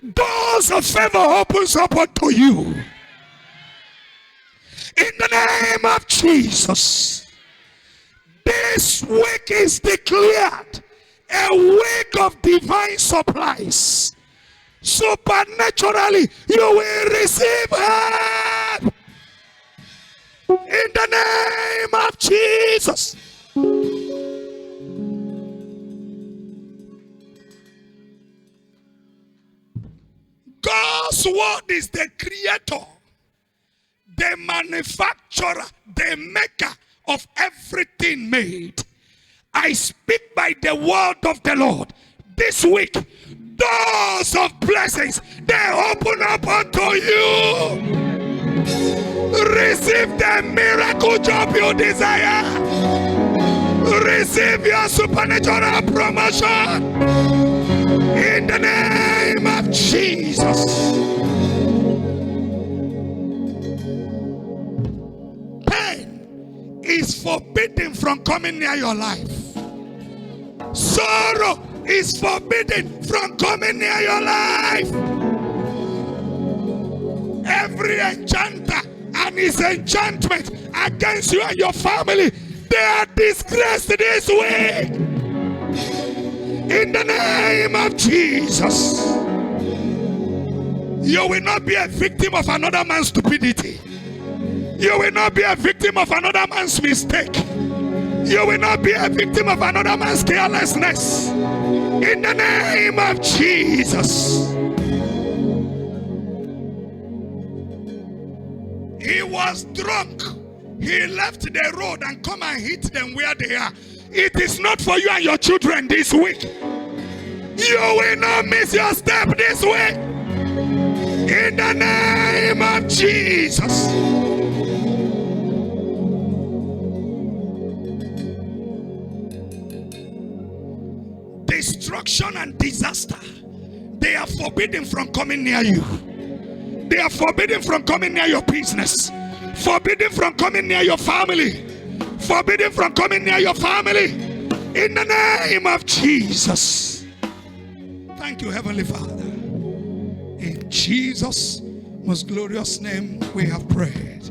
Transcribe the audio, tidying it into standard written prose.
Doors of favor opens up unto you. In the name of Jesus. This week is declared a week of divine supplies. Supernaturally, you will receive help. In the name of Jesus. God's word is the creator, the manufacturer, the maker of everything made. I speak by the word of the Lord. This week, doors of blessings, they open up unto you. Receive the miracle job you desire. Receive your supernatural promotion. In the name of Jesus. Pain is forbidden from coming near your life. Sorrow is forbidden from coming near your life. Every enchanter and his enchantment against you and your family, they are disgraced this week. In the name of Jesus. You will not be a victim of another man's stupidity. You will not be a victim of another man's mistake. You will not be a victim of another man's carelessness. In the name of Jesus. He was drunk. He left the road and come and hit them where they are. It is not for you and your children this week. You will not miss your step this week. In the name of Jesus. Destruction and disaster, they are forbidden from coming near you. They are forbidden from coming near your business. Forbidden from coming near your family. Forbidden from coming near your family. In the name of Jesus. Thank you, Heavenly Father. In Jesus' most glorious name we have prayed.